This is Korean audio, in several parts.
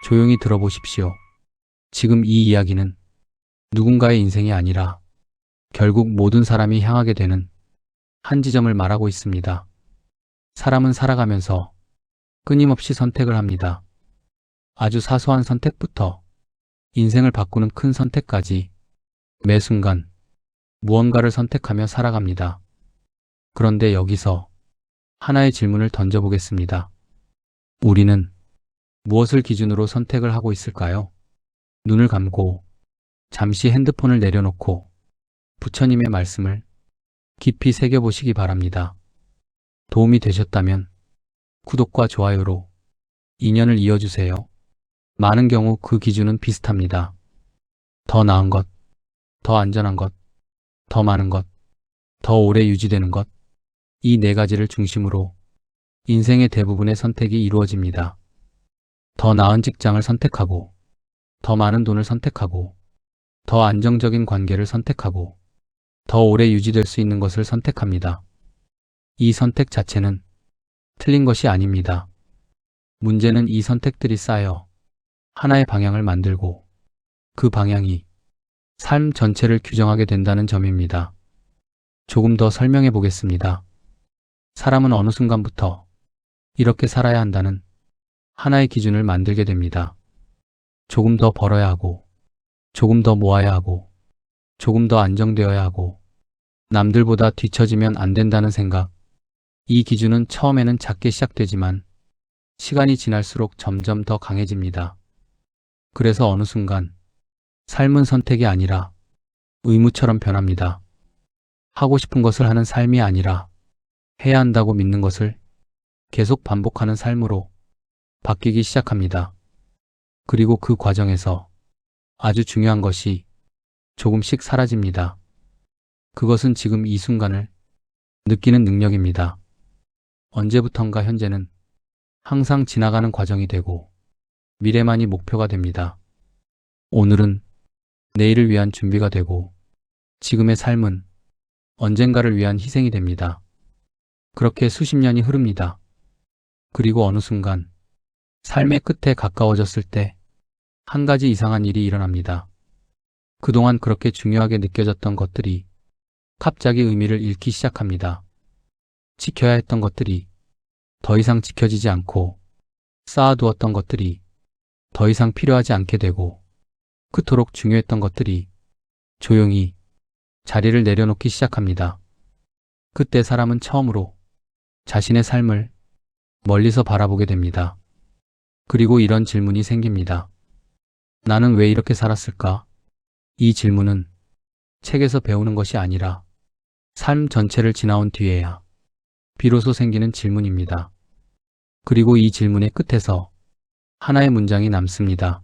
조용히 들어보십시오. 지금 이 이야기는 누군가의 인생이 아니라 결국 모든 사람이 향하게 되는 한 지점을 말하고 있습니다. 사람은 살아가면서 끊임없이 선택을 합니다. 아주 사소한 선택부터 인생을 바꾸는 큰 선택까지 매 순간 무언가를 선택하며 살아갑니다. 그런데 여기서 하나의 질문을 던져보겠습니다. 우리는 무엇을 기준으로 선택을 하고 있을까요? 눈을 감고 잠시 핸드폰을 내려놓고 부처님의 말씀을 깊이 새겨보시기 바랍니다. 도움이 되셨다면 구독과 좋아요로 인연을 이어주세요. 많은 경우 그 기준은 비슷합니다. 더 나은 것, 더 안전한 것, 더 많은 것, 더 오래 유지되는 것, 이 네 가지를 중심으로 인생의 대부분의 선택이 이루어집니다. 더 나은 직장을 선택하고, 더 많은 돈을 선택하고, 더 안정적인 관계를 선택하고, 더 오래 유지될 수 있는 것을 선택합니다. 이 선택 자체는 틀린 것이 아닙니다. 문제는 이 선택들이 쌓여 하나의 방향을 만들고 그 방향이 삶 전체를 규정하게 된다는 점입니다. 조금 더 설명해 보겠습니다. 사람은 어느 순간부터 이렇게 살아야 한다는 하나의 기준을 만들게 됩니다. 조금 더 벌어야 하고, 조금 더 모아야 하고, 조금 더 안정되어야 하고, 남들보다 뒤처지면 안 된다는 생각. 이 기준은 처음에는 작게 시작되지만 시간이 지날수록 점점 더 강해집니다. 그래서 어느 순간 삶은 선택이 아니라 의무처럼 변합니다. 하고 싶은 것을 하는 삶이 아니라 해야 한다고 믿는 것을 계속 반복하는 삶으로 바뀌기 시작합니다. 그리고 그 과정에서 아주 중요한 것이 조금씩 사라집니다. 그것은 지금 이 순간을 느끼는 능력입니다. 언제부턴가 현재는 항상 지나가는 과정이 되고 미래만이 목표가 됩니다. 오늘은 내일을 위한 준비가 되고 지금의 삶은 언젠가를 위한 희생이 됩니다. 그렇게 수십 년이 흐릅니다. 그리고 어느 순간 삶의 끝에 가까워졌을 때 한 가지 이상한 일이 일어납니다. 그동안 그렇게 중요하게 느껴졌던 것들이 갑자기 의미를 잃기 시작합니다. 지켜야 했던 것들이 더 이상 지켜지지 않고 쌓아두었던 것들이 더 이상 필요하지 않게 되고 그토록 중요했던 것들이 조용히 자리를 내려놓기 시작합니다. 그때 사람은 처음으로 자신의 삶을 멀리서 바라보게 됩니다. 그리고 이런 질문이 생깁니다. 나는 왜 이렇게 살았을까? 이 질문은 책에서 배우는 것이 아니라 삶 전체를 지나온 뒤에야 비로소 생기는 질문입니다. 그리고 이 질문의 끝에서 하나의 문장이 남습니다.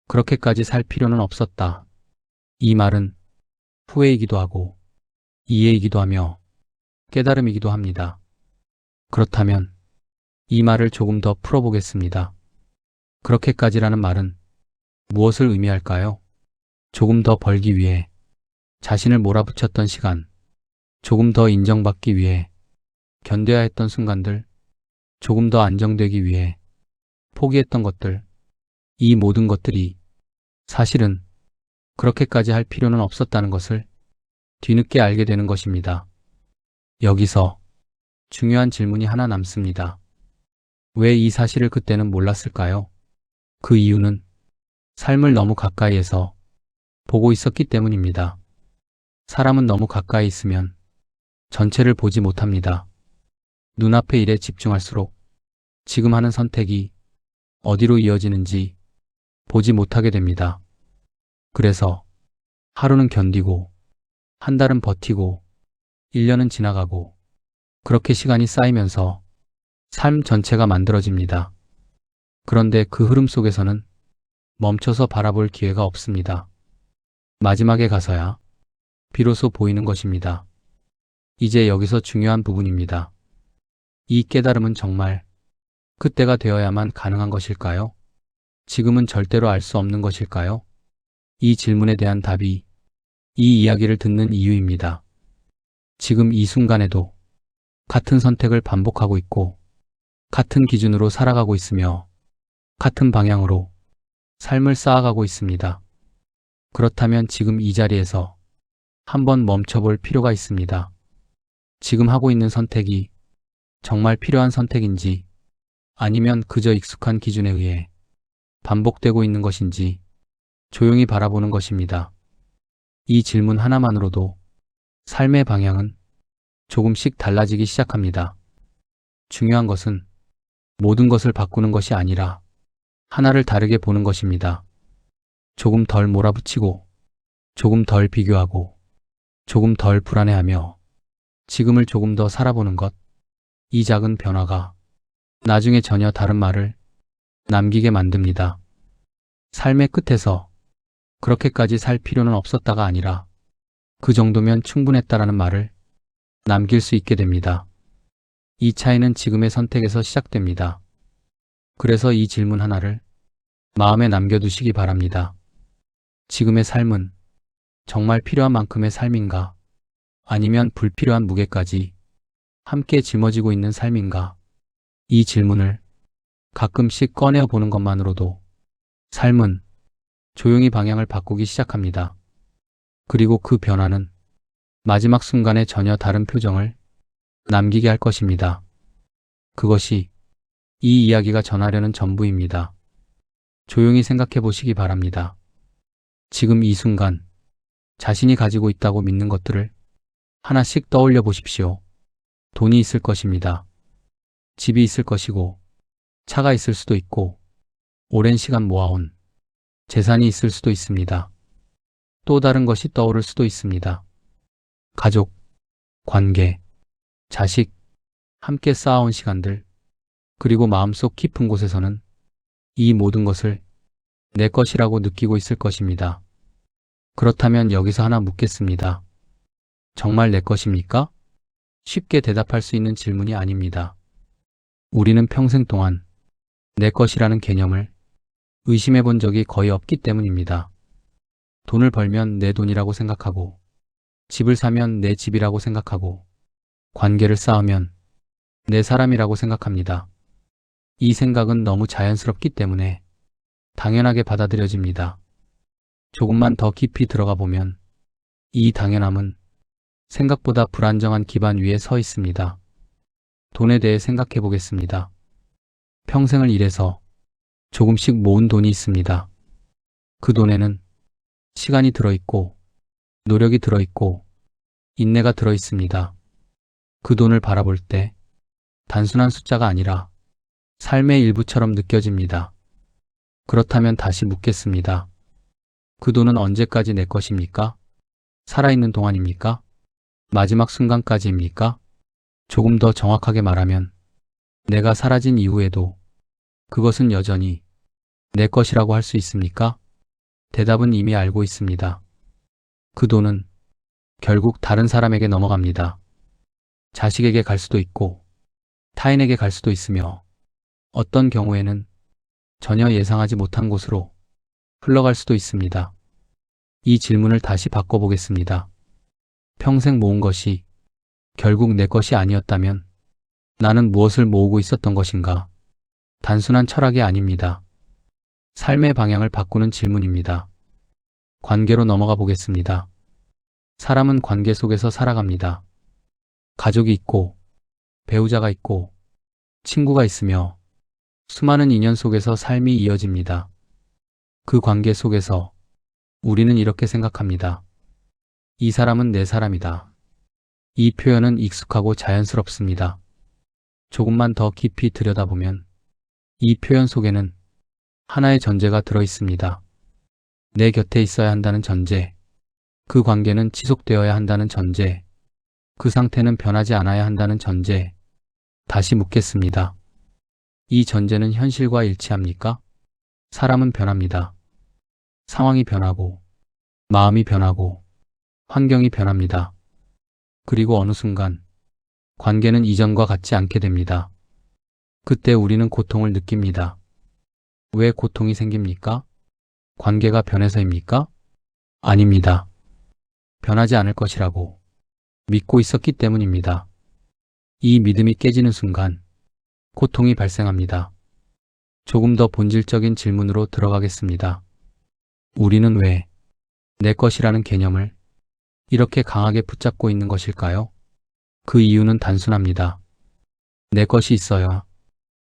그렇게까지 살 필요는 없었다. 이 말은 후회이기도 하고 이해이기도 하며 깨달음이기도 합니다. 그렇다면 이 말을 조금 더 풀어보겠습니다. 그렇게까지라는 말은 무엇을 의미할까요? 조금 더 벌기 위해 자신을 몰아붙였던 시간, 조금 더 인정받기 위해 견뎌야 했던 순간들, 조금 더 안정되기 위해 포기했던 것들, 이 모든 것들이 사실은 그렇게까지 할 필요는 없었다는 것을 뒤늦게 알게 되는 것입니다. 여기서 중요한 질문이 하나 남습니다. 왜 이 사실을 그때는 몰랐을까요? 그 이유는 삶을 너무 가까이에서 보고 있었기 때문입니다. 사람은 너무 가까이 있으면 전체를 보지 못합니다. 눈앞의 일에 집중할수록 지금 하는 선택이 어디로 이어지는지 보지 못하게 됩니다. 그래서 하루는 견디고, 한 달은 버티고, 1년은 지나가고, 그렇게 시간이 쌓이면서 삶 전체가 만들어집니다. 그런데 그 흐름 속에서는 멈춰서 바라볼 기회가 없습니다. 마지막에 가서야 비로소 보이는 것입니다. 이제 여기서 중요한 부분입니다. 이 깨달음은 정말 그때가 되어야만 가능한 것일까요? 지금은 절대로 알 수 없는 것일까요? 이 질문에 대한 답이 이 이야기를 듣는 이유입니다. 지금 이 순간에도 같은 선택을 반복하고 있고 같은 기준으로 살아가고 있으며 같은 방향으로 삶을 쌓아가고 있습니다. 그렇다면 지금 이 자리에서 한번 멈춰볼 필요가 있습니다. 지금 하고 있는 선택이 정말 필요한 선택인지 아니면 그저 익숙한 기준에 의해 반복되고 있는 것인지 조용히 바라보는 것입니다. 이 질문 하나만으로도 삶의 방향은 조금씩 달라지기 시작합니다. 중요한 것은 모든 것을 바꾸는 것이 아니라 하나를 다르게 보는 것입니다. 조금 덜 몰아붙이고, 조금 덜 비교하고, 조금 덜 불안해하며 지금을 조금 더 살아보는 것. 이 작은 변화가 나중에 전혀 다른 말을 남기게 만듭니다. 삶의 끝에서 그렇게까지 살 필요는 없었다가 아니라 그 정도면 충분했다라는 말을 남길 수 있게 됩니다. 이 차이는 지금의 선택에서 시작됩니다. 그래서 이 질문 하나를 마음에 남겨두시기 바랍니다. 지금의 삶은 정말 필요한 만큼의 삶인가? 아니면 불필요한 무게까지 함께 짊어지고 있는 삶인가? 이 질문을 가끔씩 꺼내어 보는 것만으로도 삶은 조용히 방향을 바꾸기 시작합니다. 그리고 그 변화는 마지막 순간에 전혀 다른 표정을 남기게 할 것입니다. 그것이 이 이야기가 전하려는 전부입니다. 조용히 생각해 보시기 바랍니다. 지금 이 순간 자신이 가지고 있다고 믿는 것들을 하나씩 떠올려 보십시오. 돈이 있을 것입니다. 집이 있을 것이고, 차가 있을 수도 있고, 오랜 시간 모아온 재산이 있을 수도 있습니다. 또 다른 것이 떠오를 수도 있습니다. 가족, 관계, 자식, 함께 쌓아온 시간들, 그리고 마음속 깊은 곳에서는 이 모든 것을 내 것이라고 느끼고 있을 것입니다. 그렇다면 여기서 하나 묻겠습니다. 정말 내 것입니까? 쉽게 대답할 수 있는 질문이 아닙니다. 우리는 평생 동안 내 것이라는 개념을 의심해 본 적이 거의 없기 때문입니다. 돈을 벌면 내 돈이라고 생각하고, 집을 사면 내 집이라고 생각하고, 관계를 쌓으면 내 사람이라고 생각합니다. 이 생각은 너무 자연스럽기 때문에 당연하게 받아들여집니다. 조금만 더 깊이 들어가 보면 이 당연함은 생각보다 불안정한 기반 위에 서 있습니다. 돈에 대해 생각해 보겠습니다. 평생을 일해서 조금씩 모은 돈이 있습니다. 그 돈에는 시간이 들어있고, 노력이 들어있고, 인내가 들어있습니다. 그 돈을 바라볼 때 단순한 숫자가 아니라 삶의 일부처럼 느껴집니다. 그렇다면 다시 묻겠습니다. 그 돈은 언제까지 내 것입니까? 살아있는 동안입니까? 마지막 순간까지입니까? 조금 더 정확하게 말하면 내가 사라진 이후에도 그것은 여전히 내 것이라고 할 수 있습니까? 대답은 이미 알고 있습니다. 그 돈은 결국 다른 사람에게 넘어갑니다. 자식에게 갈 수도 있고 타인에게 갈 수도 있으며 어떤 경우에는 전혀 예상하지 못한 곳으로 흘러갈 수도 있습니다. 이 질문을 다시 바꿔보겠습니다. 평생 모은 것이 결국 내 것이 아니었다면 나는 무엇을 모으고 있었던 것인가? 단순한 철학이 아닙니다. 삶의 방향을 바꾸는 질문입니다. 관계로 넘어가 보겠습니다. 사람은 관계 속에서 살아갑니다. 가족이 있고, 배우자가 있고, 친구가 있으며 수많은 인연 속에서 삶이 이어집니다. 그 관계 속에서 우리는 이렇게 생각합니다. 이 사람은 내 사람이다. 이 표현은 익숙하고 자연스럽습니다. 조금만 더 깊이 들여다보면 이 표현 속에는 하나의 전제가 들어 있습니다. 내 곁에 있어야 한다는 전제, 그 관계는 지속되어야 한다는 전제, 그 상태는 변하지 않아야 한다는 전제. 다시 묻겠습니다. 이 전제는 현실과 일치합니까? 사람은 변합니다. 상황이 변하고, 마음이 변하고, 환경이 변합니다. 그리고 어느 순간 관계는 이전과 같지 않게 됩니다. 그때 우리는 고통을 느낍니다. 왜 고통이 생깁니까? 관계가 변해서입니까? 아닙니다. 변하지 않을 것이라고 믿고 있었기 때문입니다. 이 믿음이 깨지는 순간 고통이 발생합니다. 조금 더 본질적인 질문으로 들어가겠습니다. 우리는 왜 내 것이라는 개념을 이렇게 강하게 붙잡고 있는 것일까요? 그 이유는 단순합니다. 내 것이 있어야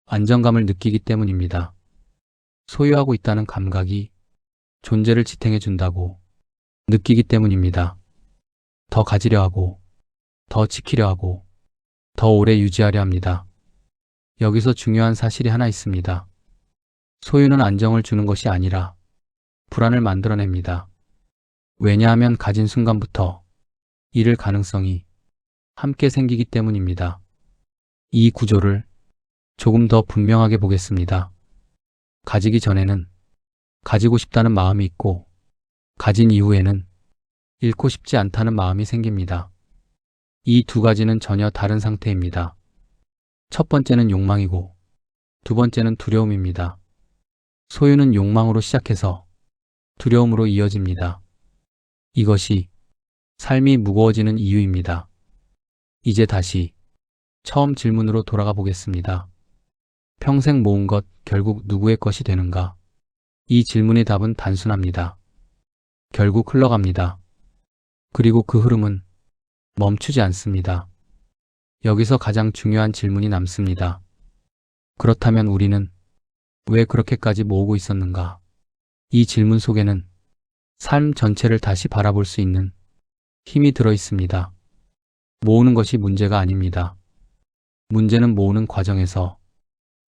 안정감을 느끼기 때문입니다. 소유하고 있다는 감각이 존재를 지탱해 준다고 느끼기 때문입니다. 더 가지려 하고, 더 지키려 하고, 더 오래 유지하려 합니다. 여기서 중요한 사실이 하나 있습니다. 소유는 안정을 주는 것이 아니라 불안을 만들어냅니다. 왜냐하면 가진 순간부터 잃을 가능성이 함께 생기기 때문입니다. 이 구조를 조금 더 분명하게 보겠습니다. 가지기 전에는 가지고 싶다는 마음이 있고, 가진 이후에는 잃고 싶지 않다는 마음이 생깁니다. 이 두 가지는 전혀 다른 상태입니다. 첫 번째는 욕망이고, 두 번째는 두려움입니다. 소유는 욕망으로 시작해서 두려움으로 이어집니다. 이것이 삶이 무거워지는 이유입니다. 이제 다시 처음 질문으로 돌아가 보겠습니다. 평생 모은 것 결국 누구의 것이 되는가? 이 질문의 답은 단순합니다. 결국 흘러갑니다. 그리고 그 흐름은 멈추지 않습니다. 여기서 가장 중요한 질문이 남습니다. 그렇다면 우리는 왜 그렇게까지 모으고 있었는가? 이 질문 속에는 삶 전체를 다시 바라볼 수 있는 힘이 들어 있습니다. 모으는 것이 문제가 아닙니다. 문제는 모으는 과정에서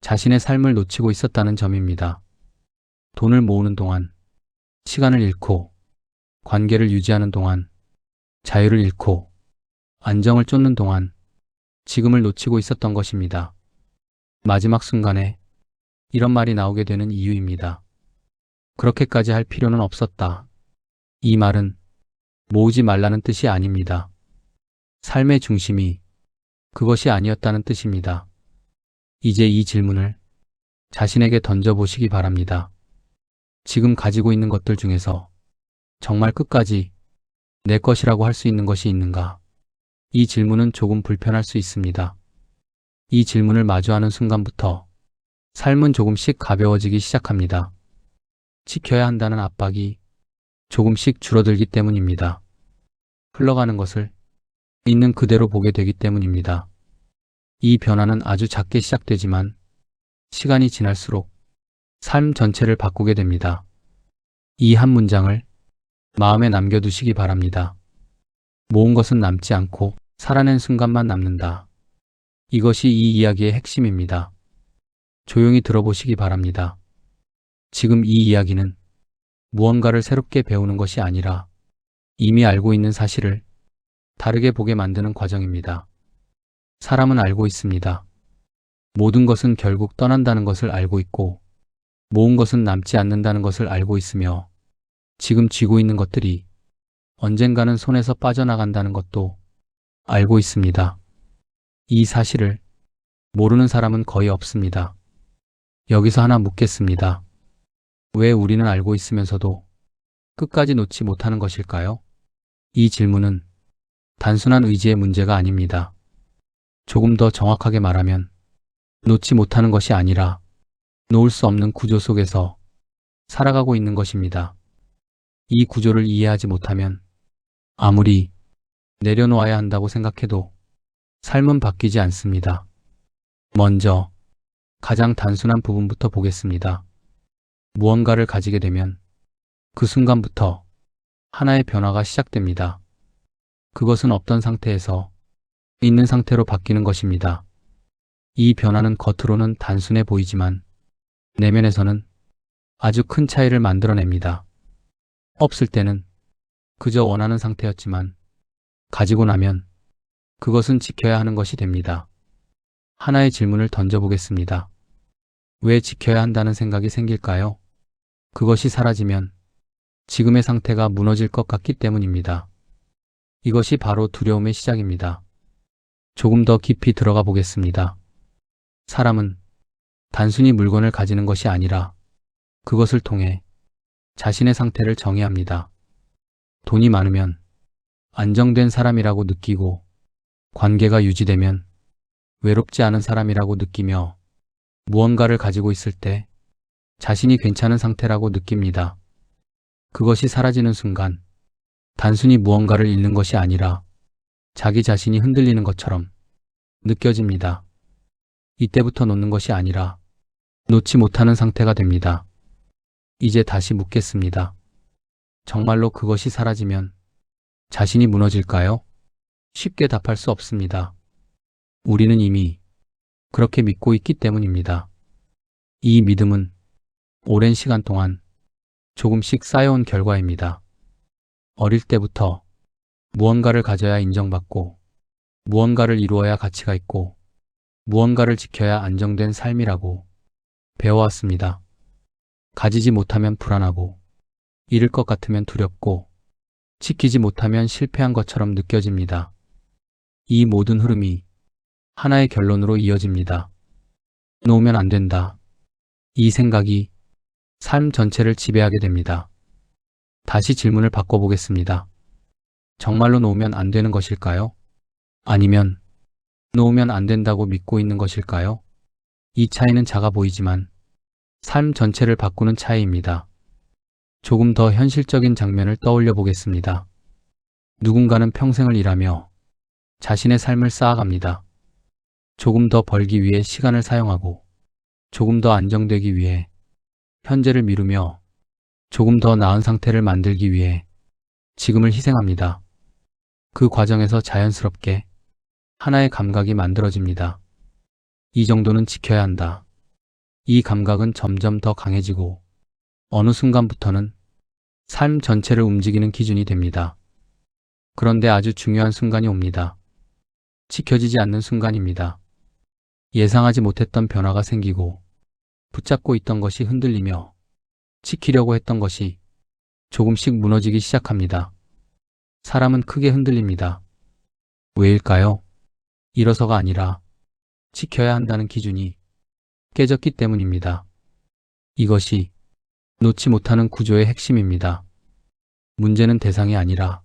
자신의 삶을 놓치고 있었다는 점입니다. 돈을 모으는 동안 시간을 잃고, 관계를 유지하는 동안 자유를 잃고, 안정을 쫓는 동안 지금을 놓치고 있었던 것입니다. 마지막 순간에 이런 말이 나오게 되는 이유입니다. 그렇게까지 할 필요는 없었다. 이 말은 모으지 말라는 뜻이 아닙니다. 삶의 중심이 그것이 아니었다는 뜻입니다. 이제 이 질문을 자신에게 던져보시기 바랍니다. 지금 가지고 있는 것들 중에서 정말 끝까지 내 것이라고 할 수 있는 것이 있는가? 이 질문은 조금 불편할 수 있습니다. 이 질문을 마주하는 순간부터 삶은 조금씩 가벼워지기 시작합니다. 지켜야 한다는 압박이 조금씩 줄어들기 때문입니다. 흘러가는 것을 있는 그대로 보게 되기 때문입니다. 이 변화는 아주 작게 시작되지만 시간이 지날수록 삶 전체를 바꾸게 됩니다. 이 한 문장을 마음에 남겨두시기 바랍니다. 모은 것은 남지 않고 살아낸 순간만 남는다. 이것이 이 이야기의 핵심입니다. 조용히 들어보시기 바랍니다. 지금 이 이야기는 무언가를 새롭게 배우는 것이 아니라 이미 알고 있는 사실을 다르게 보게 만드는 과정입니다. 사람은 알고 있습니다. 모든 것은 결국 떠난다는 것을 알고 있고, 모은 것은 남지 않는다는 것을 알고 있으며, 지금 쥐고 있는 것들이 언젠가는 손에서 빠져나간다는 것도 알고 있습니다. 이 사실을 모르는 사람은 거의 없습니다. 여기서 하나 묻겠습니다. 왜 우리는 알고 있으면서도 끝까지 놓지 못하는 것일까요? 이 질문은 단순한 의지의 문제가 아닙니다. 조금 더 정확하게 말하면 놓지 못하는 것이 아니라 놓을 수 없는 구조 속에서 살아가고 있는 것입니다. 이 구조를 이해하지 못하면 아무리 내려놓아야 한다고 생각해도 삶은 바뀌지 않습니다. 먼저 가장 단순한 부분부터 보겠습니다. 무언가를 가지게 되면 그 순간부터 하나의 변화가 시작됩니다. 그것은 없던 상태에서 있는 상태로 바뀌는 것입니다. 이 변화는 겉으로는 단순해 보이지만 내면에서는 아주 큰 차이를 만들어냅니다. 없을 때는 그저 원하는 상태였지만 가지고 나면 그것은 지켜야 하는 것이 됩니다. 하나의 질문을 던져보겠습니다. 왜 지켜야 한다는 생각이 생길까요? 그것이 사라지면 지금의 상태가 무너질 것 같기 때문입니다. 이것이 바로 두려움의 시작입니다. 조금 더 깊이 들어가 보겠습니다. 사람은 단순히 물건을 가지는 것이 아니라 그것을 통해 자신의 상태를 정의합니다. 돈이 많으면 안정된 사람이라고 느끼고, 관계가 유지되면 외롭지 않은 사람이라고 느끼며, 무언가를 가지고 있을 때 자신이 괜찮은 상태라고 느낍니다. 그것이 사라지는 순간 단순히 무언가를 잃는 것이 아니라 자기 자신이 흔들리는 것처럼 느껴집니다. 이때부터 놓는 것이 아니라 놓지 못하는 상태가 됩니다. 이제 다시 묻겠습니다. 정말로 그것이 사라지면 자신이 무너질까요? 쉽게 답할 수 없습니다. 우리는 이미 그렇게 믿고 있기 때문입니다. 이 믿음은 오랜 시간 동안 조금씩 쌓여온 결과입니다. 어릴 때부터 무언가를 가져야 인정받고, 무언가를 이루어야 가치가 있고, 무언가를 지켜야 안정된 삶이라고 배워왔습니다. 가지지 못하면 불안하고, 잃을 것 같으면 두렵고, 지키지 못하면 실패한 것처럼 느껴집니다. 이 모든 흐름이 하나의 결론으로 이어집니다. 놓으면 안 된다. 이 생각이 삶 전체를 지배하게 됩니다. 다시 질문을 바꿔보겠습니다. 정말로 놓으면 안 되는 것일까요? 아니면 놓으면 안 된다고 믿고 있는 것일까요? 이 차이는 작아 보이지만 삶 전체를 바꾸는 차이입니다. 조금 더 현실적인 장면을 떠올려 보겠습니다. 누군가는 평생을 일하며 자신의 삶을 쌓아갑니다. 조금 더 벌기 위해 시간을 사용하고, 조금 더 안정되기 위해 현재를 미루며, 조금 더 나은 상태를 만들기 위해 지금을 희생합니다. 그 과정에서 자연스럽게 하나의 감각이 만들어집니다. 이 정도는 지켜야 한다. 이 감각은 점점 더 강해지고 어느 순간부터는 삶 전체를 움직이는 기준이 됩니다. 그런데 아주 중요한 순간이 옵니다. 지켜지지 않는 순간입니다. 예상하지 못했던 변화가 생기고 붙잡고 있던 것이 흔들리며 지키려고 했던 것이 조금씩 무너지기 시작합니다. 사람은 크게 흔들립니다. 왜일까요? 일어서가 아니라 지켜야 한다는 기준이 깨졌기 때문입니다. 이것이 놓지 못하는 구조의 핵심입니다. 문제는 대상이 아니라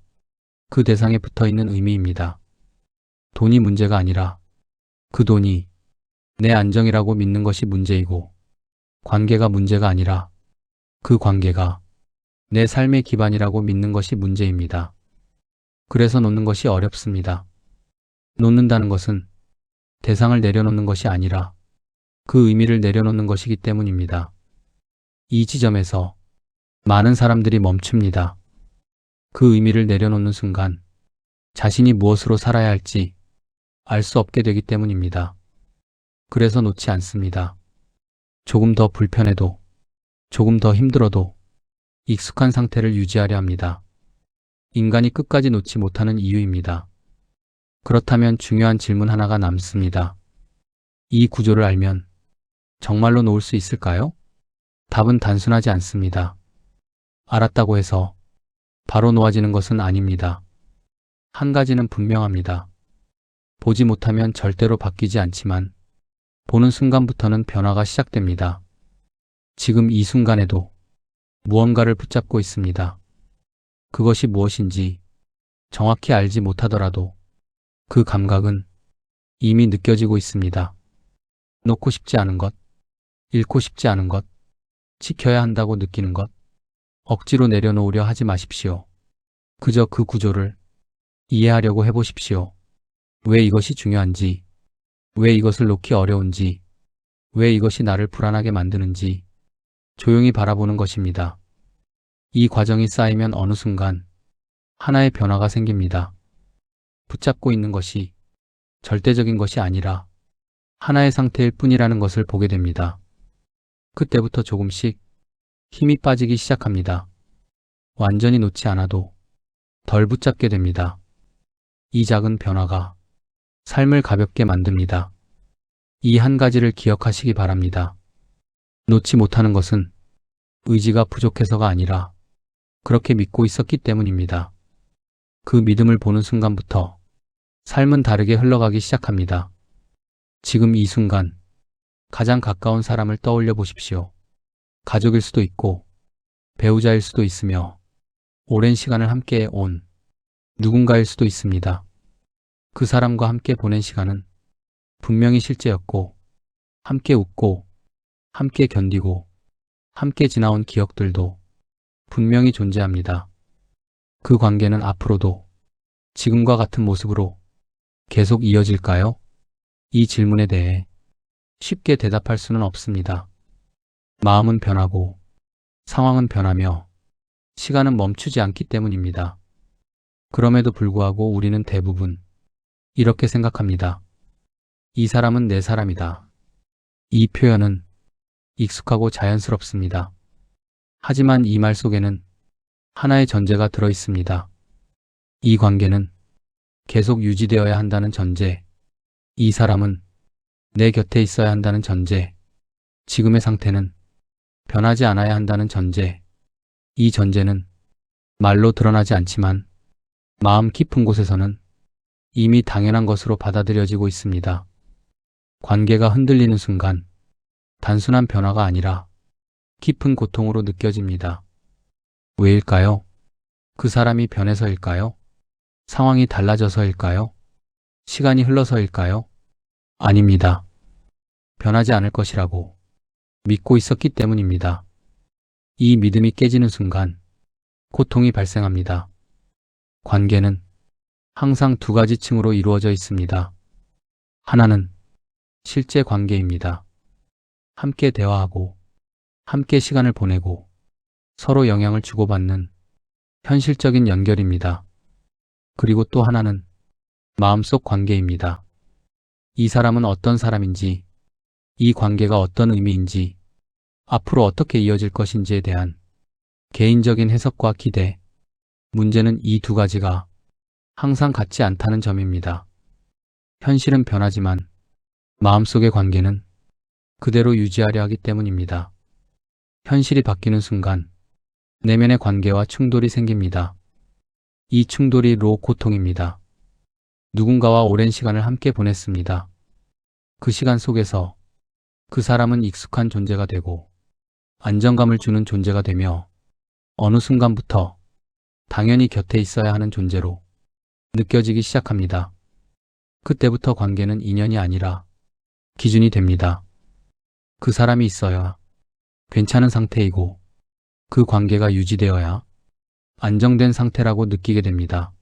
그 대상에 붙어 있는 의미입니다. 돈이 문제가 아니라 그 돈이 내 안정이라고 믿는 것이 문제이고, 관계가 문제가 아니라 그 관계가 내 삶의 기반이라고 믿는 것이 문제입니다. 그래서 놓는 것이 어렵습니다. 놓는다는 것은 대상을 내려놓는 것이 아니라 그 의미를 내려놓는 것이기 때문입니다. 이 지점에서 많은 사람들이 멈춥니다. 그 의미를 내려놓는 순간 자신이 무엇으로 살아야 할지 알 수 없게 되기 때문입니다. 그래서 놓지 않습니다. 조금 더 불편해도, 조금 더 힘들어도 익숙한 상태를 유지하려 합니다. 인간이 끝까지 놓지 못하는 이유입니다. 그렇다면 중요한 질문 하나가 남습니다. 이 구조를 알면 정말로 놓을 수 있을까요? 답은 단순하지 않습니다. 알았다고 해서 바로 놓아지는 것은 아닙니다. 한 가지는 분명합니다. 보지 못하면 절대로 바뀌지 않지만 보는 순간부터는 변화가 시작됩니다. 지금 이 순간에도 무언가를 붙잡고 있습니다. 그것이 무엇인지 정확히 알지 못하더라도 그 감각은 이미 느껴지고 있습니다. 놓고 싶지 않은 것, 잃고 싶지 않은 것, 지켜야 한다고 느끼는 것, 억지로 내려놓으려 하지 마십시오. 그저 그 구조를 이해하려고 해보십시오. 왜 이것이 중요한지, 왜 이것을 놓기 어려운지, 왜 이것이 나를 불안하게 만드는지 조용히 바라보는 것입니다. 이 과정이 쌓이면 어느 순간 하나의 변화가 생깁니다. 붙잡고 있는 것이 절대적인 것이 아니라 하나의 상태일 뿐이라는 것을 보게 됩니다. 그때부터 조금씩 힘이 빠지기 시작합니다. 완전히 놓지 않아도 덜 붙잡게 됩니다. 이 작은 변화가 삶을 가볍게 만듭니다. 이 한 가지를 기억하시기 바랍니다. 놓지 못하는 것은 의지가 부족해서가 아니라 그렇게 믿고 있었기 때문입니다. 그 믿음을 보는 순간부터 삶은 다르게 흘러가기 시작합니다. 지금 이 순간 가장 가까운 사람을 떠올려 보십시오. 가족일 수도 있고 배우자일 수도 있으며 오랜 시간을 함께 온 누군가일 수도 있습니다. 그 사람과 함께 보낸 시간은 분명히 실제였고, 함께 웃고, 함께 견디고, 함께 지나온 기억들도 분명히 존재합니다. 그 관계는 앞으로도 지금과 같은 모습으로 계속 이어질까요? 이 질문에 대해 쉽게 대답할 수는 없습니다. 마음은 변하고 상황은 변하며 시간은 멈추지 않기 때문입니다. 그럼에도 불구하고 우리는 대부분 이렇게 생각합니다. 이 사람은 내 사람이다. 이 표현은 익숙하고 자연스럽습니다. 하지만 이 말 속에는 하나의 전제가 들어 있습니다. 이 관계는 계속 유지되어야 한다는 전제, 이 사람은 내 곁에 있어야 한다는 전제, 지금의 상태는 변하지 않아야 한다는 전제, 이 전제는 말로 드러나지 않지만 마음 깊은 곳에서는 이미 당연한 것으로 받아들여지고 있습니다. 관계가 흔들리는 순간 단순한 변화가 아니라 깊은 고통으로 느껴집니다. 왜일까요? 그 사람이 변해서일까요? 상황이 달라져서일까요? 시간이 흘러서일까요? 아닙니다. 변하지 않을 것이라고 믿고 있었기 때문입니다. 이 믿음이 깨지는 순간 고통이 발생합니다. 관계는 항상 두 가지 층으로 이루어져 있습니다. 하나는 실제 관계입니다. 함께 대화하고 함께 시간을 보내고 서로 영향을 주고받는 현실적인 연결입니다. 그리고 또 하나는 마음속 관계입니다. 이 사람은 어떤 사람인지, 이 관계가 어떤 의미인지, 앞으로 어떻게 이어질 것인지에 대한 개인적인 해석과 기대. 문제는 이 두 가지가 항상 같지 않다는 점입니다. 현실은 변하지만 마음속의 관계는 그대로 유지하려 하기 때문입니다. 현실이 바뀌는 순간 내면의 관계와 충돌이 생깁니다. 이 충돌이 고통입니다. 누군가와 오랜 시간을 함께 보냈습니다. 그 시간 속에서 그 사람은 익숙한 존재가 되고 안정감을 주는 존재가 되며 어느 순간부터 당연히 곁에 있어야 하는 존재로 느껴지기 시작합니다. 그때부터 관계는 인연이 아니라 기준이 됩니다. 그 사람이 있어야 괜찮은 상태이고 그 관계가 유지되어야 안정된 상태라고 느끼게 됩니다.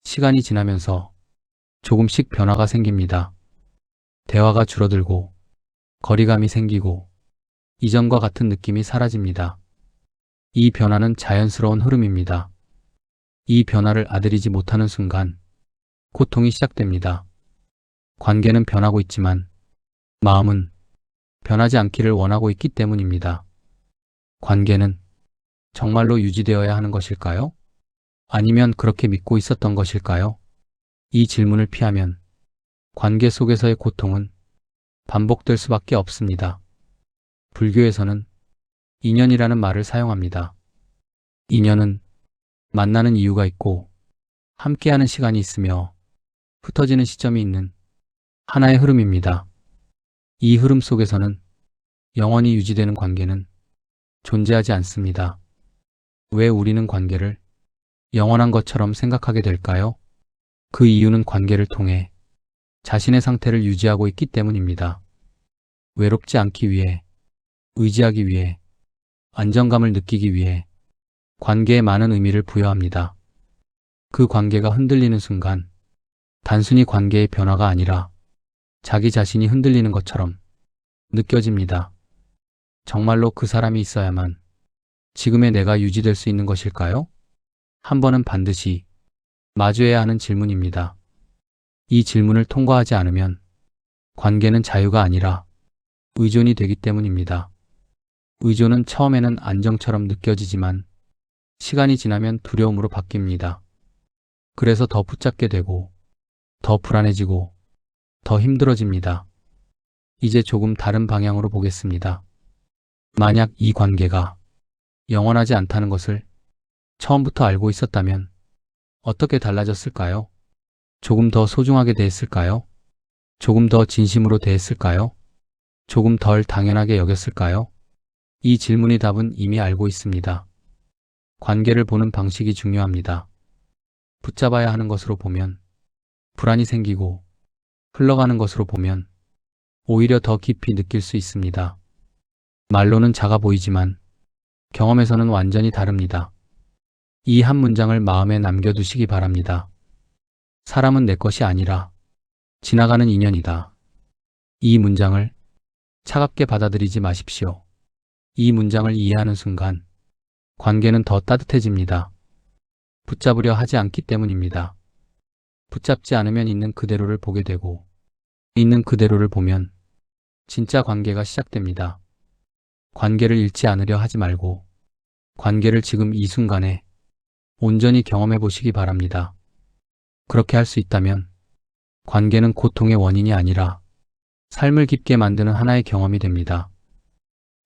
시간이 지나면서 조금씩 변화가 생깁니다. 대화가 줄어들고 거리감이 생기고 이전과 같은 느낌이 사라집니다. 이 변화는 자연스러운 흐름입니다. 이 변화를 아들이지 못하는 순간 고통이 시작됩니다. 관계는 변하고 있지만 마음은 변하지 않기를 원하고 있기 때문입니다. 관계는 정말로 유지되어야 하는 것일까요? 아니면 그렇게 믿고 있었던 것일까요? 이 질문을 피하면 관계 속에서의 고통은 반복될 수밖에 없습니다. 불교에서는 인연이라는 말을 사용합니다. 인연은 만나는 이유가 있고 함께하는 시간이 있으며 흩어지는 시점이 있는 하나의 흐름입니다. 이 흐름 속에서는 영원히 유지되는 관계는 존재하지 않습니다. 왜 우리는 관계를 영원한 것처럼 생각하게 될까요? 그 이유는 관계를 통해 자신의 상태를 유지하고 있기 때문입니다. 외롭지 않기 위해, 의지하기 위해, 안정감을 느끼기 위해 관계에 많은 의미를 부여합니다. 그 관계가 흔들리는 순간 단순히 관계의 변화가 아니라 자기 자신이 흔들리는 것처럼 느껴집니다. 정말로 그 사람이 있어야만 지금의 내가 유지될 수 있는 것일까요? 한 번은 반드시 마주해야 하는 질문입니다. 이 질문을 통과하지 않으면 관계는 자유가 아니라 의존이 되기 때문입니다. 의존은 처음에는 안정처럼 느껴지지만 시간이 지나면 두려움으로 바뀝니다. 그래서 더 붙잡게 되고 더 불안해지고 더 힘들어집니다. 이제 조금 다른 방향으로 보겠습니다. 만약 이 관계가 영원하지 않다는 것을 처음부터 알고 있었다면 어떻게 달라졌을까요? 조금 더 소중하게 대했을까요? 조금 더 진심으로 대했을까요? 조금 덜 당연하게 여겼을까요? 이 질문의 답은 이미 알고 있습니다. 관계를 보는 방식이 중요합니다. 붙잡아야 하는 것으로 보면 불안이 생기고 흘러가는 것으로 보면 오히려 더 깊이 느낄 수 있습니다. 말로는 작아 보이지만 경험에서는 완전히 다릅니다. 이 한 문장을 마음에 남겨두시기 바랍니다. 사람은 내 것이 아니라 지나가는 인연이다. 이 문장을 차갑게 받아들이지 마십시오. 이 문장을 이해하는 순간 관계는 더 따뜻해집니다. 붙잡으려 하지 않기 때문입니다. 붙잡지 않으면 있는 그대로를 보게 되고 있는 그대로를 보면 진짜 관계가 시작됩니다. 관계를 잃지 않으려 하지 말고 관계를 지금 이 순간에 온전히 경험해 보시기 바랍니다. 그렇게 할 수 있다면 관계는 고통의 원인이 아니라 삶을 깊게 만드는 하나의 경험이 됩니다.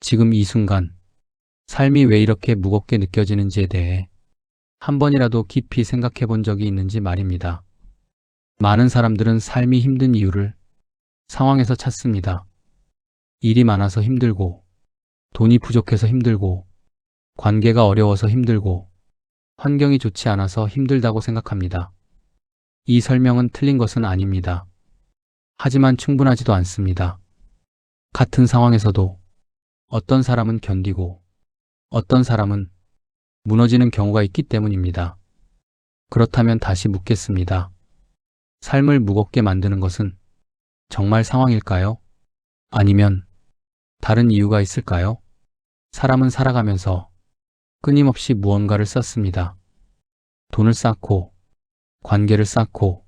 지금 이 순간 삶이 왜 이렇게 무겁게 느껴지는지에 대해 한 번이라도 깊이 생각해 본 적이 있는지 말입니다. 많은 사람들은 삶이 힘든 이유를 상황에서 찾습니다. 일이 많아서 힘들고, 돈이 부족해서 힘들고, 관계가 어려워서 힘들고, 환경이 좋지 않아서 힘들다고 생각합니다. 이 설명은 틀린 것은 아닙니다. 하지만 충분하지도 않습니다. 같은 상황에서도 어떤 사람은 견디고 어떤 사람은 무너지는 경우가 있기 때문입니다. 그렇다면 다시 묻겠습니다. 삶을 무겁게 만드는 것은 정말 상황일까요? 아니면 다른 이유가 있을까요? 사람은 살아가면서 끊임없이 무언가를 쌓습니다. 돈을 쌓고, 관계를 쌓고,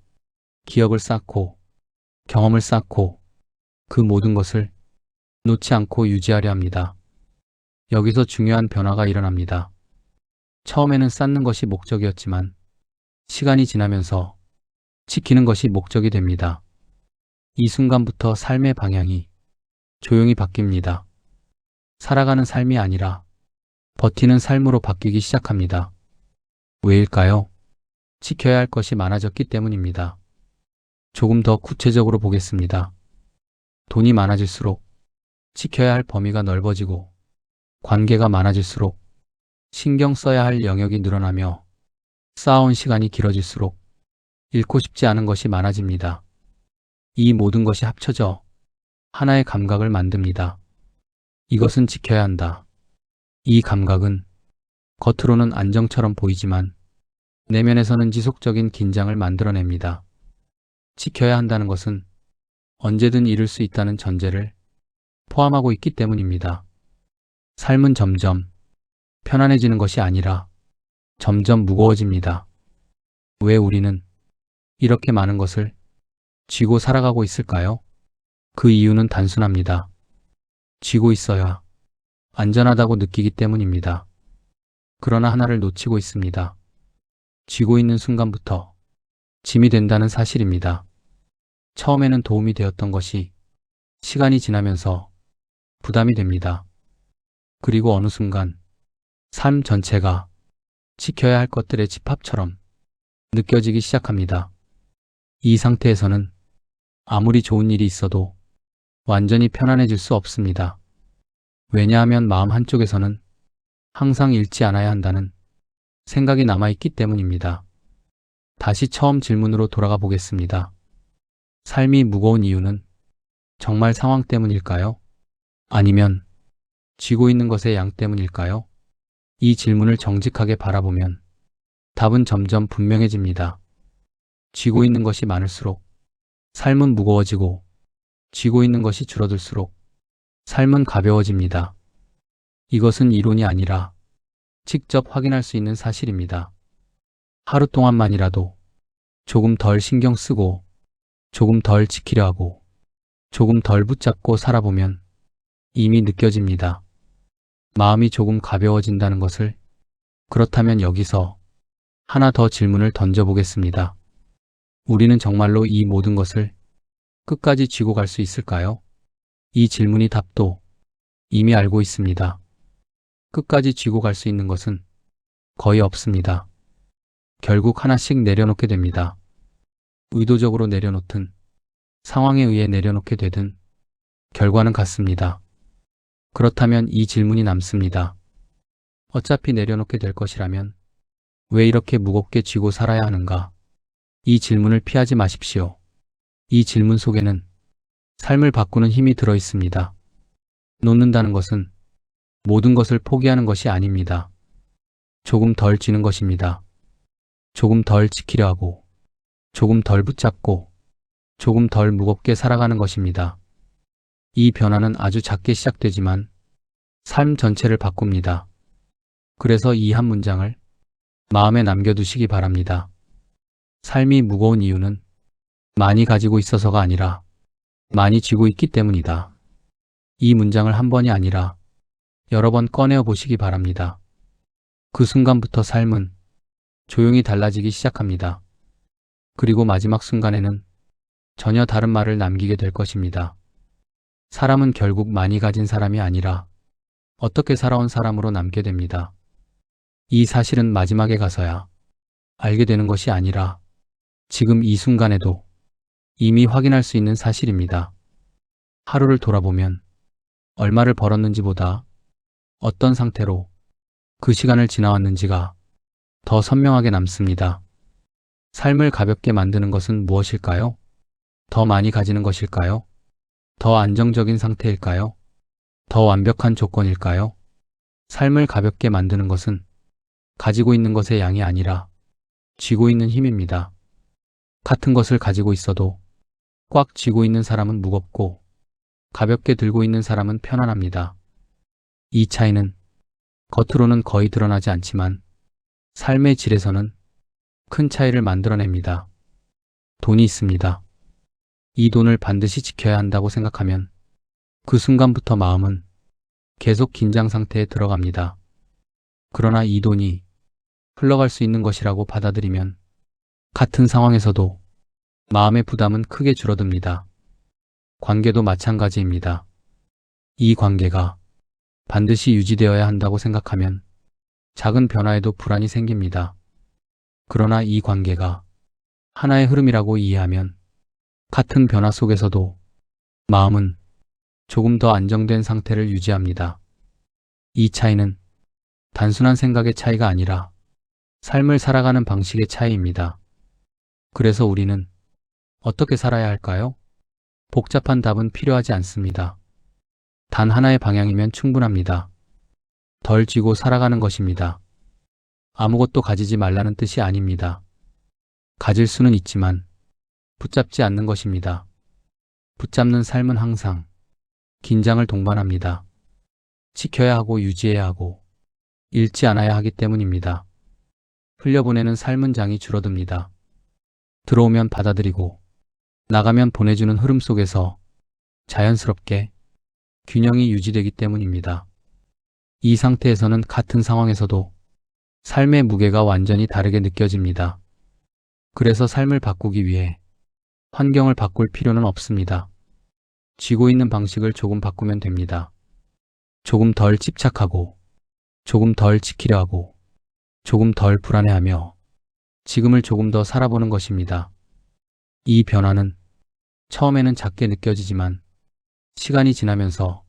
기억을 쌓고, 경험을 쌓고, 그 모든 것을 놓지 않고 유지하려 합니다. 여기서 중요한 변화가 일어납니다. 처음에는 쌓는 것이 목적이었지만 시간이 지나면서 지키는 것이 목적이 됩니다. 이 순간부터 삶의 방향이 조용히 바뀝니다. 살아가는 삶이 아니라 버티는 삶으로 바뀌기 시작합니다. 왜일까요? 지켜야 할 것이 많아졌기 때문입니다. 조금 더 구체적으로 보겠습니다. 돈이 많아질수록 지켜야 할 범위가 넓어지고 관계가 많아질수록 신경 써야 할 영역이 늘어나며 쌓아온 시간이 길어질수록 잃고 싶지 않은 것이 많아집니다. 이 모든 것이 합쳐져 하나의 감각을 만듭니다. 이것은 지켜야 한다. 이 감각은 겉으로는 안정처럼 보이지만 내면에서는 지속적인 긴장을 만들어냅니다. 지켜야 한다는 것은 언제든 잃을 수 있다는 전제를 포함하고 있기 때문입니다. 삶은 점점 편안해지는 것이 아니라 점점 무거워집니다. 왜 우리는 이렇게 많은 것을 쥐고 살아가고 있을까요? 그 이유는 단순합니다. 쥐고 있어야 안전하다고 느끼기 때문입니다. 그러나 하나를 놓치고 있습니다. 쥐고 있는 순간부터 짐이 된다는 사실입니다. 처음에는 도움이 되었던 것이 시간이 지나면서 부담이 됩니다. 그리고 어느 순간 삶 전체가 지켜야 할 것들의 집합처럼 느껴지기 시작합니다. 이 상태에서는 아무리 좋은 일이 있어도 완전히 편안해질 수 없습니다. 왜냐하면 마음 한쪽에서는 항상 잃지 않아야 한다는 생각이 남아있기 때문입니다. 다시 처음 질문으로 돌아가 보겠습니다. 삶이 무거운 이유는 정말 상황 때문일까요? 아니면 쥐고 있는 것의 양 때문일까요? 이 질문을 정직하게 바라보면 답은 점점 분명해집니다. 쥐고 있는 것이 많을수록 삶은 무거워지고 쥐고 있는 것이 줄어들수록 삶은 가벼워집니다. 이것은 이론이 아니라 직접 확인할 수 있는 사실입니다. 하루 동안만이라도 조금 덜 신경 쓰고 조금 덜 지키려 하고 조금 덜 붙잡고 살아보면 이미 느껴집니다. 마음이 조금 가벼워진다는 것을. 그렇다면 여기서 하나 더 질문을 던져보겠습니다. 우리는 정말로 이 모든 것을 끝까지 쥐고 갈 수 있을까요? 이 질문이 답도 이미 알고 있습니다. 끝까지 쥐고 갈 수 있는 것은 거의 없습니다. 결국 하나씩 내려놓게 됩니다. 의도적으로 내려놓든 상황에 의해 내려놓게 되든 결과는 같습니다. 그렇다면 이 질문이 남습니다. 어차피 내려놓게 될 것이라면 왜 이렇게 무겁게 쥐고 살아야 하는가? 이 질문을 피하지 마십시오. 이 질문 속에는 삶을 바꾸는 힘이 들어 있습니다. 놓는다는 것은 모든 것을 포기하는 것이 아닙니다. 조금 덜 쥐는 것입니다. 조금 덜 지키려 하고, 조금 덜 붙잡고, 조금 덜 무겁게 살아가는 것입니다. 이 변화는 아주 작게 시작되지만 삶 전체를 바꿉니다. 그래서 이 한 문장을 마음에 남겨두시기 바랍니다. 삶이 무거운 이유는 많이 가지고 있어서가 아니라 많이 쥐고 있기 때문이다. 이 문장을 한 번이 아니라 여러 번 꺼내어 보시기 바랍니다. 그 순간부터 삶은 조용히 달라지기 시작합니다. 그리고 마지막 순간에는 전혀 다른 말을 남기게 될 것입니다. 사람은 결국 많이 가진 사람이 아니라 어떻게 살아온 사람으로 남게 됩니다. 이 사실은 마지막에 가서야 알게 되는 것이 아니라 지금 이 순간에도 이미 확인할 수 있는 사실입니다. 하루를 돌아보면 얼마를 벌었는지보다 어떤 상태로 그 시간을 지나왔는지가 더 선명하게 남습니다. 삶을 가볍게 만드는 것은 무엇일까요? 더 많이 가지는 것일까요? 더 안정적인 상태일까요? 더 완벽한 조건일까요? 삶을 가볍게 만드는 것은 가지고 있는 것의 양이 아니라 쥐고 있는 힘입니다. 같은 것을 가지고 있어도 꽉 쥐고 있는 사람은 무겁고 가볍게 들고 있는 사람은 편안합니다. 이 차이는 겉으로는 거의 드러나지 않지만 삶의 질에서는 큰 차이를 만들어냅니다. 돈이 있습니다. 이 돈을 반드시 지켜야 한다고 생각하면 그 순간부터 마음은 계속 긴장 상태에 들어갑니다. 그러나 이 돈이 흘러갈 수 있는 것이라고 받아들이면 같은 상황에서도 마음의 부담은 크게 줄어듭니다. 관계도 마찬가지입니다. 이 관계가 반드시 유지되어야 한다고 생각하면 작은 변화에도 불안이 생깁니다. 그러나 이 관계가 하나의 흐름이라고 이해하면 같은 변화 속에서도 마음은 조금 더 안정된 상태를 유지합니다. 이 차이는 단순한 생각의 차이가 아니라 삶을 살아가는 방식의 차이입니다. 그래서 우리는 어떻게 살아야 할까요? 복잡한 답은 필요하지 않습니다. 단 하나의 방향이면 충분합니다. 덜 쥐고 살아가는 것입니다. 아무것도 가지지 말라는 뜻이 아닙니다. 가질 수는 있지만 붙잡지 않는 것입니다. 붙잡는 삶은 항상 긴장을 동반합니다. 지켜야 하고 유지해야 하고 잃지 않아야 하기 때문입니다. 흘려보내는 삶은 장이 줄어듭니다. 들어오면 받아들이고 나가면 보내주는 흐름 속에서 자연스럽게 균형이 유지되기 때문입니다. 이 상태에서는 같은 상황에서도 삶의 무게가 완전히 다르게 느껴집니다. 그래서 삶을 바꾸기 위해 환경을 바꿀 필요는 없습니다. 쥐고 있는 방식을 조금 바꾸면 됩니다. 조금 덜 집착하고, 조금 덜 지키려 하고, 조금 덜 불안해하며 지금을 조금 더 살아보는 것입니다. 이 변화는 처음에는 작게 느껴지지만 시간이 지나면서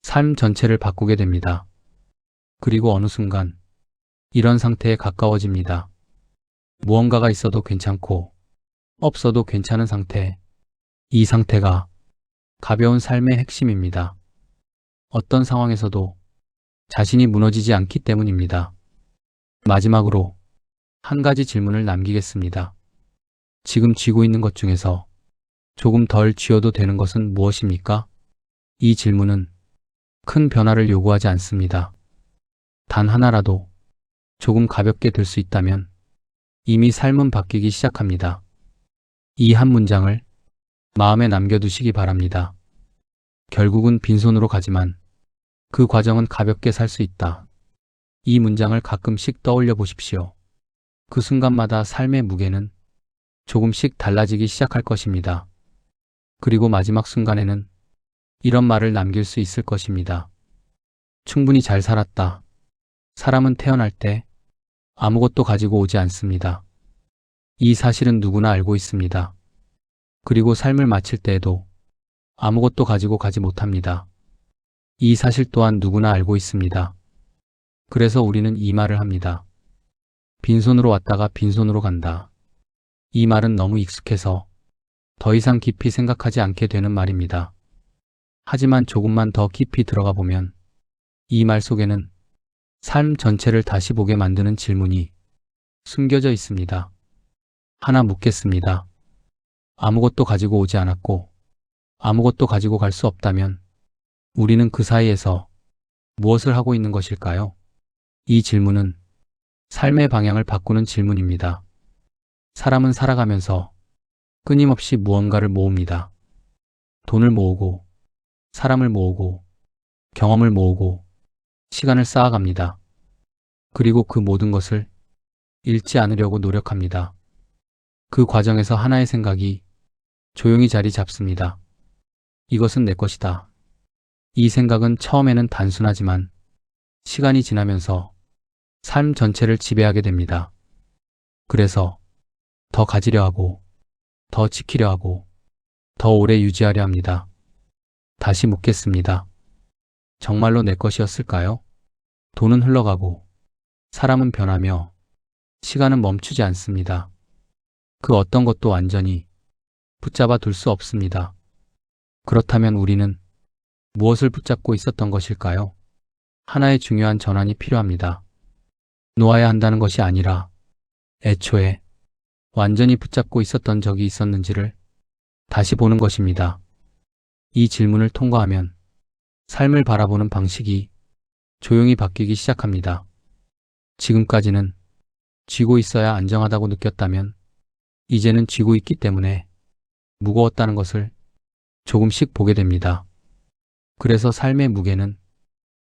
삶 전체를 바꾸게 됩니다. 그리고 어느 순간 이런 상태에 가까워집니다. 무언가가 있어도 괜찮고 없어도 괜찮은 상태. 이 상태가 가벼운 삶의 핵심입니다. 어떤 상황에서도 자신이 무너지지 않기 때문입니다. 마지막으로 한 가지 질문을 남기겠습니다. 지금 쥐고 있는 것 중에서 조금 덜 쥐어도 되는 것은 무엇입니까? 이 질문은 큰 변화를 요구하지 않습니다. 단 하나라도 조금 가볍게 들 수 있다면 이미 삶은 바뀌기 시작합니다. 이 한 문장을 마음에 남겨두시기 바랍니다. 결국은 빈손으로 가지만 그 과정은 가볍게 살 수 있다. 이 문장을 가끔씩 떠올려 보십시오. 그 순간마다 삶의 무게는 조금씩 달라지기 시작할 것입니다. 그리고 마지막 순간에는 이런 말을 남길 수 있을 것입니다. 충분히 잘 살았다. 사람은 태어날 때 아무것도 가지고 오지 않습니다. 이 사실은 누구나 알고 있습니다. 그리고 삶을 마칠 때에도 아무것도 가지고 가지 못합니다. 이 사실 또한 누구나 알고 있습니다. 그래서 우리는 이 말을 합니다. 빈손으로 왔다가 빈손으로 간다. 이 말은 너무 익숙해서 더 이상 깊이 생각하지 않게 되는 말입니다. 하지만 조금만 더 깊이 들어가 보면 이 말 속에는 삶 전체를 다시 보게 만드는 질문이 숨겨져 있습니다. 하나 묻겠습니다. 아무것도 가지고 오지 않았고 아무것도 가지고 갈 수 없다면 우리는 그 사이에서 무엇을 하고 있는 것일까요? 이 질문은 삶의 방향을 바꾸는 질문입니다. 사람은 살아가면서 끊임없이 무언가를 모읍니다. 돈을 모으고, 사람을 모으고, 경험을 모으고, 시간을 쌓아갑니다. 그리고 그 모든 것을 잃지 않으려고 노력합니다. 그 과정에서 하나의 생각이 조용히 자리 잡습니다. 이것은 내 것이다. 이 생각은 처음에는 단순하지만 시간이 지나면서 삶 전체를 지배하게 됩니다. 그래서 더 가지려 하고, 더 지키려 하고, 더 오래 유지하려 합니다. 다시 묻겠습니다. 정말로 내 것이었을까요? 돈은 흘러가고, 사람은 변하며, 시간은 멈추지 않습니다. 그 어떤 것도 완전히 붙잡아 둘 수 없습니다. 그렇다면 우리는 무엇을 붙잡고 있었던 것일까요? 하나의 중요한 전환이 필요합니다. 놓아야 한다는 것이 아니라 애초에 완전히 붙잡고 있었던 적이 있었는지를 다시 보는 것입니다. 이 질문을 통과하면 삶을 바라보는 방식이 조용히 바뀌기 시작합니다. 지금까지는 쥐고 있어야 안정하다고 느꼈다면 이제는 쥐고 있기 때문에 무거웠다는 것을 조금씩 보게 됩니다. 그래서 삶의 무게는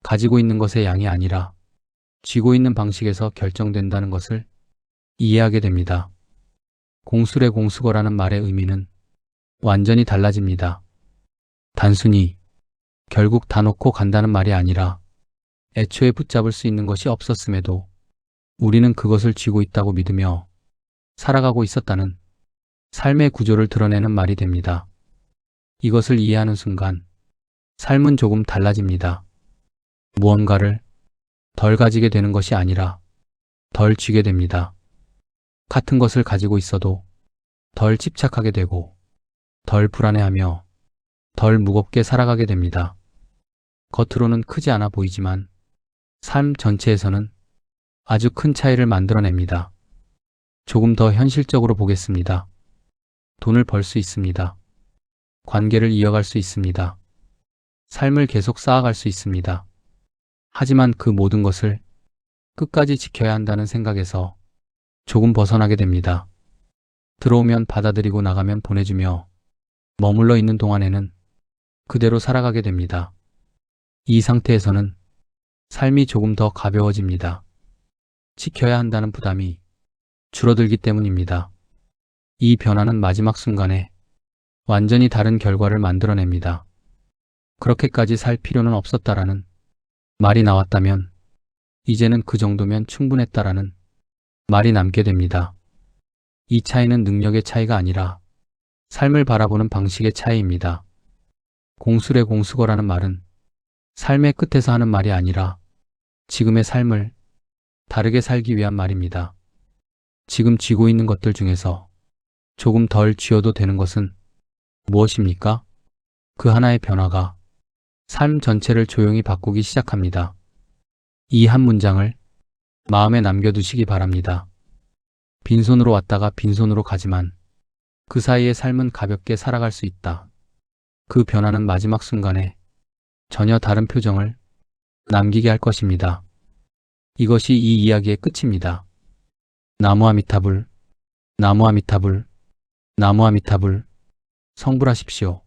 가지고 있는 것의 양이 아니라 쥐고 있는 방식에서 결정된다는 것을 이해하게 됩니다. 공수래 공수거라는 말의 의미는 완전히 달라집니다. 단순히 결국 다 놓고 간다는 말이 아니라 애초에 붙잡을 수 있는 것이 없었음에도 우리는 그것을 쥐고 있다고 믿으며 살아가고 있었다는 삶의 구조를 드러내는 말이 됩니다. 이것을 이해하는 순간 삶은 조금 달라집니다. 무언가를 덜 가지게 되는 것이 아니라 덜 쥐게 됩니다. 같은 것을 가지고 있어도 덜 집착하게 되고 덜 불안해하며 덜 무겁게 살아가게 됩니다. 겉으로는 크지 않아 보이지만 삶 전체에서는 아주 큰 차이를 만들어냅니다. 조금 더 현실적으로 보겠습니다. 돈을 벌 수 있습니다. 관계를 이어갈 수 있습니다. 삶을 계속 쌓아갈 수 있습니다. 하지만 그 모든 것을 끝까지 지켜야 한다는 생각에서 조금 벗어나게 됩니다. 들어오면 받아들이고 나가면 보내주며 머물러 있는 동안에는 그대로 살아가게 됩니다. 이 상태에서는 삶이 조금 더 가벼워집니다. 지켜야 한다는 부담이 줄어들기 때문입니다. 이 변화는 마지막 순간에 완전히 다른 결과를 만들어냅니다. 그렇게까지 살 필요는 없었다라는 말이 나왔다면 이제는 그 정도면 충분했다라는 말이 남게 됩니다. 이 차이는 능력의 차이가 아니라 삶을 바라보는 방식의 차이입니다. 공수래 공수거라는 말은 삶의 끝에서 하는 말이 아니라 지금의 삶을 다르게 살기 위한 말입니다. 지금 쥐고 있는 것들 중에서 조금 덜 쥐어도 되는 것은 무엇입니까? 그 하나의 변화가 삶 전체를 조용히 바꾸기 시작합니다. 이 한 문장을 마음에 남겨두시기 바랍니다. 빈손으로 왔다가 빈손으로 가지만 그 사이에 삶은 가볍게 살아갈 수 있다. 그 변화는 마지막 순간에 전혀 다른 표정을 남기게 할 것입니다. 이것이 이 이야기의 끝입니다. 나무 아미타불, 나무 아미타불, 나무 아미타불, 성불하십시오.